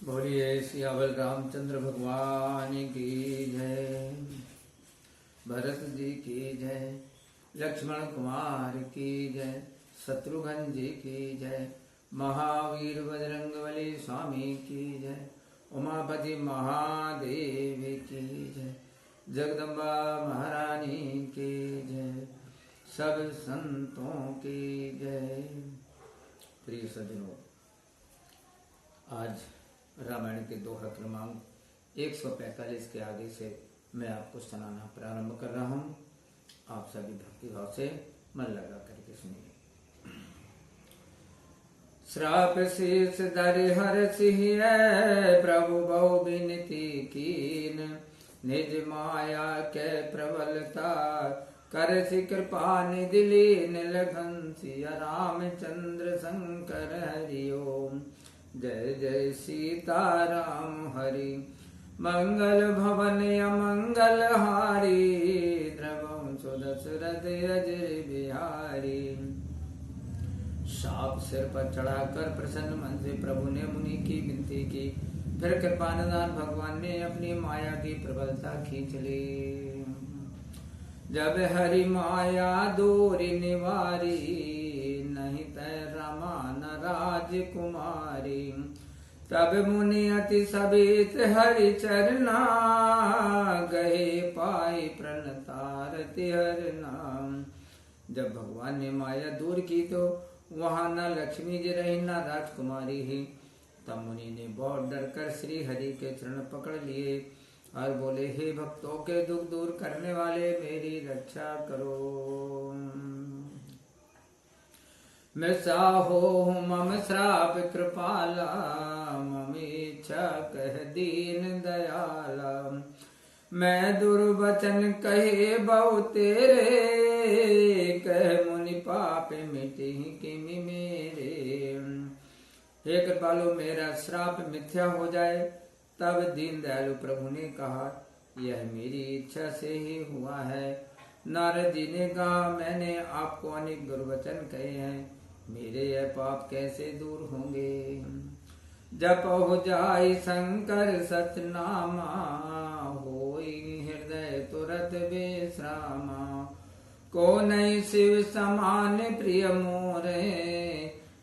बोलिए सियावल रामचंद्र भगवान की जय, भरत जी की जय, लक्ष्मण कुमार की जय, शत्रुघ्न जी की जय, महावीर बजरंगबली स्वामी की जय, उमापति महादेव की जय, जगदम्बा महारानी की जय, सब संतों की जय। प्रिय सज्जनों, आज रामायण के दोहा क्रमांक 145 के आगे से मैं आपको सुनाना प्रारंभ कर रहा हूँ। आप सभी भक्ति भाव से मन लगा करके सुनिए। श्राप शीस धरि हर सिंह प्रभु बहु विनती कीन, निज माया के प्रबलता कर सि कृपा निधि लीन, लखन सिया रामचंद्र शंकर हरि ओम। जय जय सीताराम हरि, मंगल भवन अमंगल हारी, द्रवं सुदशरथ अजर बिहारी। साप सिर पर चढ़ाकर प्रसन्न मन से प्रभु ने मुनि की विनती की। फिर कृपा निधान भगवान ने अपनी माया की प्रबलता खींच ली। जब हरि माया दूरी निवारी, नहीं तय रमा न राजकुमारी। तब मुनि अति सबित हरि चरना, गए पाई प्रणतारति हर नाम। जब भगवान ने माया दूर की तो वहां न लक्ष्मी जी रही न राजकुमारी ही। तब मुनि ने बहुत डर कर श्री हरि के चरण पकड़ लिए और बोले, हे भक्तों के दुख दूर करने वाले, मेरी रक्षा करो। मृषा हो मम श्राप कृपाला, मम इच्छा कह दीन दयाला। मैं दुर्वचन कहे बहु तेरे, कह मुनि पाप मिटे किमि मेरे। हे कृपालु, मेरा श्राप मिथ्या हो जाए। तब दीन दयालु प्रभु ने कहा, यह मेरी इच्छा से ही हुआ है। नारद जी ने कहा, मैंने आपको अनेक दुर्वचन कहे हैं, मेरे यह पाप कैसे दूर होंगे। जप हो जाए शंकर सतनामा, होई हृदय तुरत विश्रामा। को नहीं शिव समान प्रिय मोरे,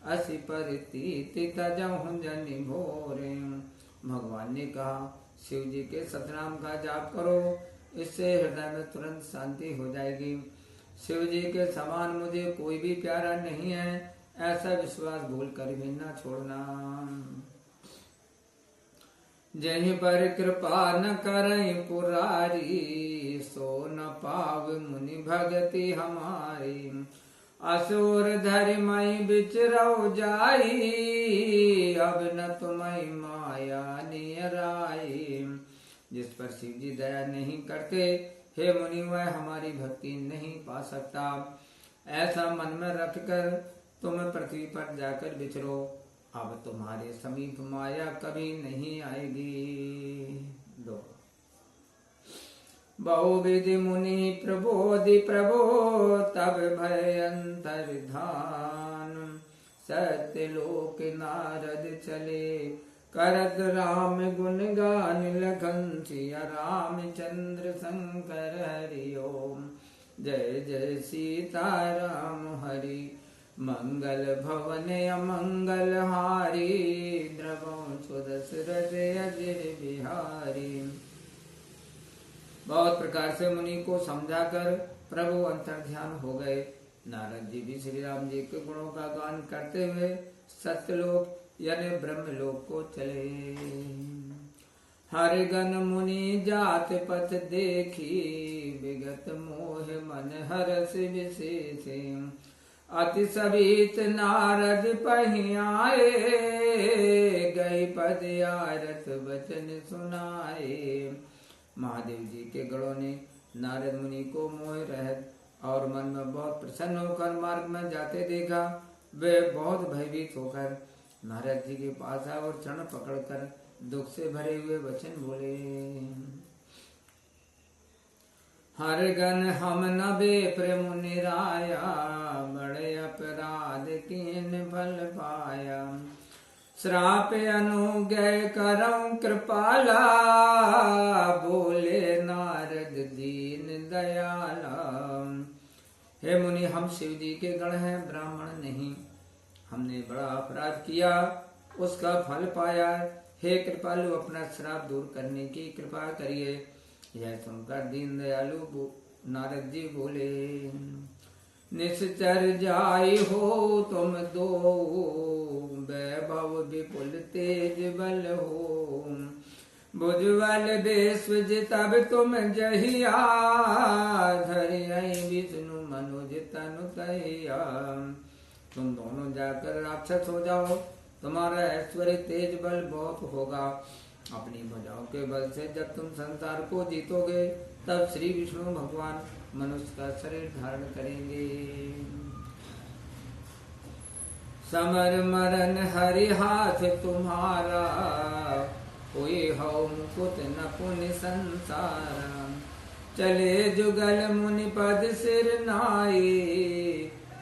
असि परितीति तजहु जनि भोरे। भगवान ने कहा, शिव जी के सतनाम का जाप करो, इससे हृदय में तुरंत शांति हो जाएगी। शिव जी के समान मुझे कोई भी प्यारा नहीं है, ऐसा विश्वास भूल कर भी न छोड़ना। जिन्हीं पर कृपा न करें पुरारी, सो न पाव मुनि भगति हमारी। असुर धरि मई बिचरौ जाई, अब न तुम्हें माया नियराई। जिस पर शिव जी दया नहीं करते, हे मुनि, वह हमारी भक्ति नहीं पा सकता। ऐसा मन में रखकर तुम पृथ्वी पर जाकर विचरो, अब तुम्हारे समीप माया कभी नहीं आएगी। दो बहुविधि मुनि प्रबोधि प्रभो, तब भय अंतर्धान। सत्यलोक नारद चले, करत राम गुण गान। लखन सिया रामचंद्र शंकर हरि ओम। जय जय सीताराम हरि, मंगल भवन अमंगल हारी। द्रवं सुदशरथ अजर बिहारी। बहुत प्रकार से मुनि को समझाकर प्रभु अंतर्ध्यान हो गए। नारद जी भी श्री राम जी के गुणों का गान करते हुए सत्यलोक यानी ब्रह्मलोक को चले। हर गण मुनि जात पथ देखी, विगत मोह मन हरस विशेष। अति सबित नारद पहि आए, गई पद आरत वचन सुनाए। महादेव जी के गणों ने नारद मुनि को मोह रहित और मन में बहुत प्रसन्न होकर मार्ग में जाते देखा। वे बहुत भयभीत होकर नारद जी के पास आए और चरण पकड़कर दुख से भरे हुए वचन बोले। हर गण हम न बेप्र मुनि राया, बड़े अपराध कीन फल पाया। श्राप अनुज्ञ करऊं कृपाला, बोले नारद दीन दयाला। हे मुनि, हम शिव जी के गण हैं, ब्राह्मण नहीं। हमने बड़ा अपराध किया, उसका फल पाया। हे कृपालु, अपना श्राप दूर करने की कृपा करिए। यह सुनकर दीन दयालु नारद जी बोले, निश्चर जाई हो तुम दो, वैभव विपुल तेज बल हो। भुजबल बेस्वज तब तुम जहिया, धरि विष्णु मनुज तनु तहिया। तुम दोनों जाकर राक्षस हो जाओ, तुम्हारा ऐश्वर्य तेज बल बहुत होगा। अपनी भुजाओं के बल से जब तुम संसार को जीतोगे, तब श्री विष्णु भगवान मनुष्य का शरीर धारण करेंगे। समर मरण हरि हाथ तुम्हारा, कोई हो मुकुट न पुनि संसारा। चले जुगल मुनि पद सिर नाई,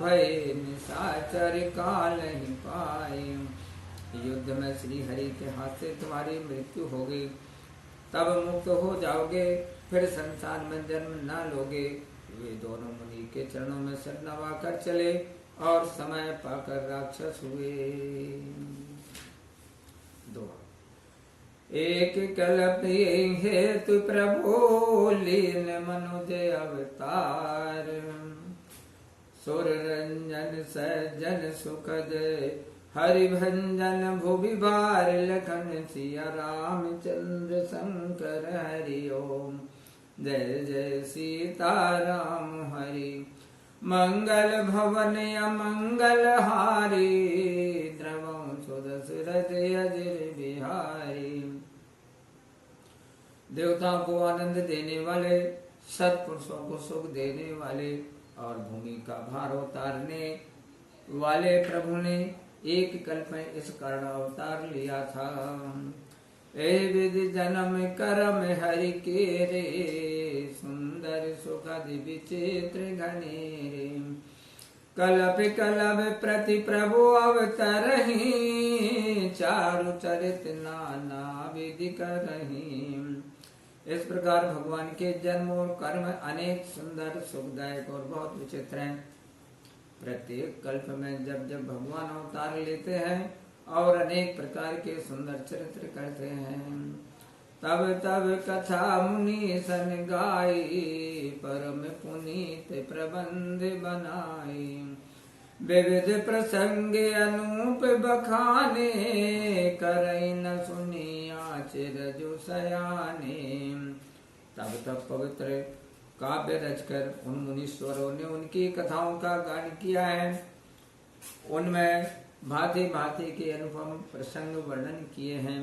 भय निशाचर काल ही पाए। युद्ध में श्री हरि के हाथ से तुम्हारी मृत्यु होगी, तब मुक्त हो जाओगे, फिर संसार में जन्म न लोगे। वे दोनों मुनि के चरणों में सिर नवा कर चले और समय पाकर राक्षस हुए। दो एक कल्प हेतु प्रभु लीन मनुज अवतार। सुर रंजन सज्जन सुखद हरि भंजन भुवि भार। लखन सिया रामचंद्र शंकर हरि ओम। जय जय सीताराम हरि। मंगल भवन अमंगल हारी। द्रवं सुदशरथ अजर बिहारी। देवताओं को आनंद देने वाले, सत्पुरुषों को सुख देने वाले और भूमि का भार उतारने वाले प्रभु ने एक कल्प में इस कारण अवतार लिया था। ए विधि जन्म करम हरि के रे, सुंदर सुखद विचित्र घनेरे। कल्प कल्प प्रति प्रभु अवतरहि, चारु चरित नाना विधि करहि। इस प्रकार भगवान के जन्म और कर्म अनेक सुंदर सुखदायक और बहुत विचित्र हैं। प्रत्येक कल्प में जब जब भगवान अवतार लेते हैं और अनेक प्रकार के सुंदर चरित्र करते हैं, तब तब कथा मुनि सन गाई। परम पुनीत प्रबंध बनाई। विविध प्रसंग अनूप बखाने, करई न सुनिया चिरजु सयाने। तब तब पवित्र काव्य रचकर उन मुनीश्वरों ने उनकी कथाओं का गान किया है। उनमें भांति भांति के अनुपम प्रसंग वर्णन किए हैं,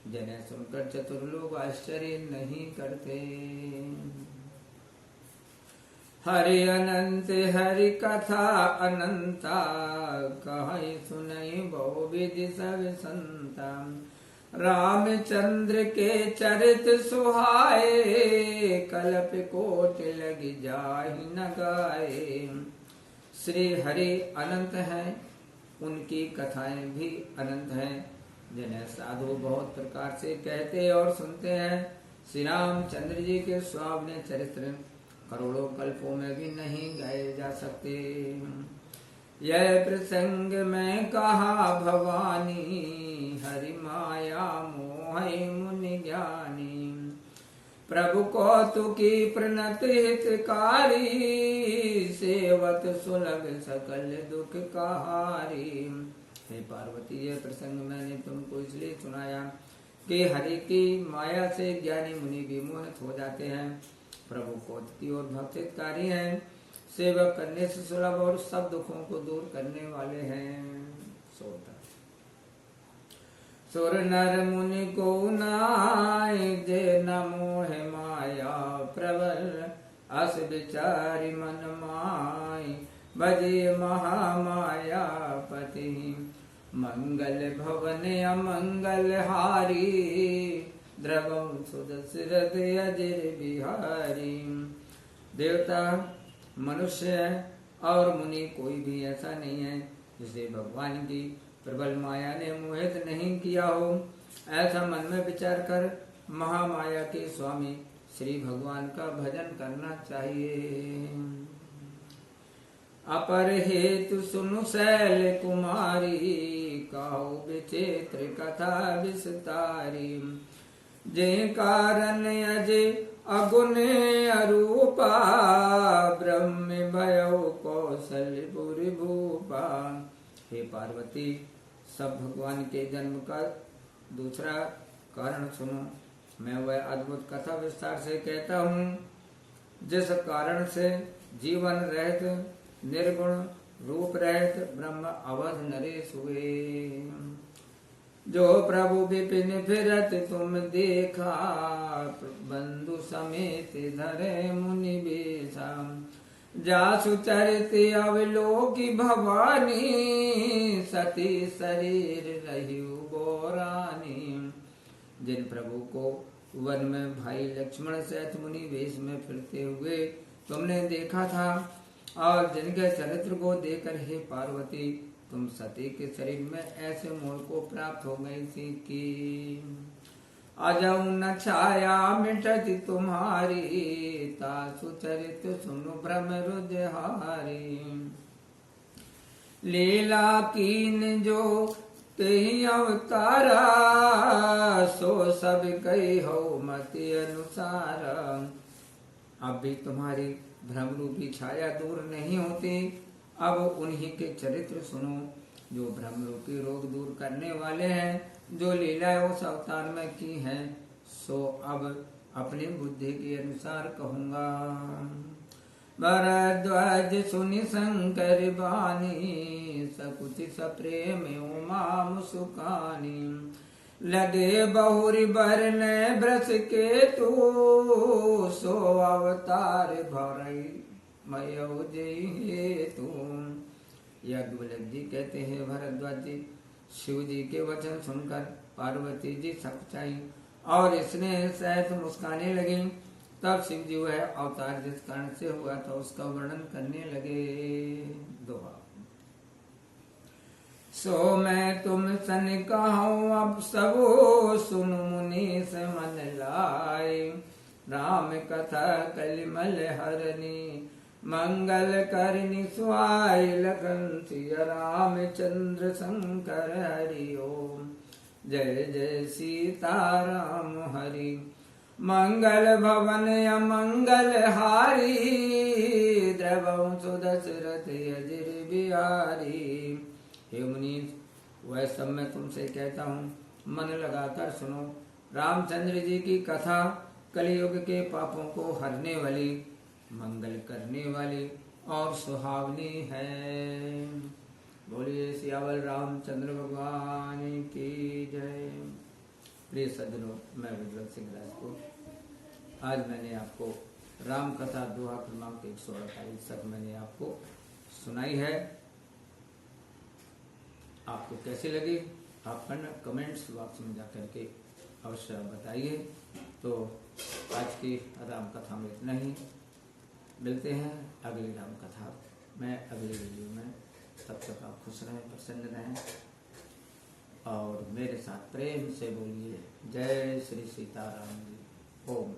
जिन्हें सुनकर चतुर लोग आश्चर्य नहीं करते। हरि अनंत हरि कथा अनंता, कहि सुनई बहु विधि सब संता। रामचंद्र के चरित सुहाए, कल्प कोट लग जाहि न गाए। श्री हरि अनंत हैं, उनकी कथाएं भी अनंत हैं, जिन्हें साधु बहुत प्रकार से कहते और सुनते हैं। श्री रामचंद्र जी के स्वावने चरित्र करोड़ों कल्पों में भी नहीं गाए जा सकते। यह प्रसंग में कहा भवानी, हरि माया मोह मुनि ज्ञानी। प्रभु कौतुकी प्रणति हितकारी, सेवत सुलभ सकल दुख कहारी। हे पार्वती, यह प्रसंग मैंने तुमको इसलिए सुनाया कि हरि की माया से ज्ञानी मुनि भी मोहित हो जाते हैं। प्रभु कौतुकी और भक्तिकारी हैं, सेवक करने से सुलभ और सब दुखों को दूर करने वाले हैं। सुर नर मुनि को नाय, जे न मोह माया प्रबल। अस विचारी मन माय, भजे महामाया पति। मंगल भवन अमंगल हारी, द्रवं सुदशरथ अजर बिहारी। देवता, मनुष्य और मुनि कोई भी ऐसा नहीं है जिसे भगवान की प्रबल माया ने मोहित नहीं किया हो। ऐसा मन में विचार कर महामाया के स्वामी श्री भगवान का भजन करना चाहिए। अपर हेतु सुनु शैल कुमारी, कहो विचित्र कथा विस्तारी। जे कारण अजय अगुण अरूपा, ब्रह्म भयो कौशलपुर भूपा। हे पार्वती, सब भगवान के जन्म का दूसरा कारण सुनो। मैं वह अद्भुत कथा विस्तार से कहता हूँ, जिस कारण से जीवन रहित निर्गुण रूप रहित ब्रह्म अवध नरेश हुए। जो प्रभु विपिन फिरत तुम देखा, बंधु समेत धरे मुनि बेसा। जासु चरित अवलोकी भवानी, सती शरीर रहियो बोरानी। जिन प्रभु को वन में भाई लक्ष्मण सहित मुनि वेश में फिरते हुए तुमने देखा था, और जिनके चरित्र को देखकर हे पार्वती तुम सती के शरीर में ऐसे मोह को प्राप्त हो गई थी कि अजऊ न छाया मिटती तुम्हारी, तासु चरित सुनु भ्रम रुजहारी। लीला कीन जो तेहि अवतारा, सो सब कही हो मति अनुसार। अब भी तुम्हारी भ्रम रूपी छाया दूर नहीं होती। अब उन्हीं के चरित्र सुनो, जो भ्रम रूपी रोग दूर करने वाले हैं, जो लीला उस अवतार में की है, सो अब अपनी बुद्धि के अनुसार कहूँगा। भरद्वाज सुनि शंकर बानी, सकुचि सप्रेम उमा मुसुकानी। लगे बहुरी बरने ब्रस के तू, सो अवतार भरई मयो जय तू। याज्ञवल्क्य जी कहते हैं, भरद्वाज जी शिव जी के वचन सुनकर पार्वती जी सकुचाई और इसने सहित मुस्काने लगी। तब शिव जी वह अवतार जिस कारण से हुआ था उसका वर्णन करने लगे। दोहा। सो मैं तुम सन कहूँ अब सबो, सुनु मुनि से मन लाए। राम कथा कलिमल हरनी, मंगल करनी सुहाय। लगन सिया रामचंद्र शंकर हरि ओम। जय जय सीताराम हरि। मंगल भवन अमंगल हारी, द्रवं सुदशरथ अजिर बिहारी। हे मुनीस, वह सब मैं तुमसे कहता हूँ, मन लगाकर सुनो। रामचंद्र जी की कथा कलयुग के पापों को हरने वाली, मंगल करने वाली और सुहावनी है। बोलिए सियावर रामचंद्र भगवान की जय। प्रिय सज्जनों, मैं विद्वत सिंह राजपूत। आज मैंने आपको राम कथा दोहा क्रमांक 148 तक मैंने आपको सुनाई है। आपको कैसी लगी आप कमेंट्स बॉक्स में जाकर के अवश्य बताइए। तो आज की राम कथा में इतना ही। मिलते हैं अगली राम कथा में अगली वीडियो में। तब तक आप खुश रहें, प्रसन्न रहें और मेरे साथ प्रेम से बोलिए जय श्री सीताराम जी। ओम।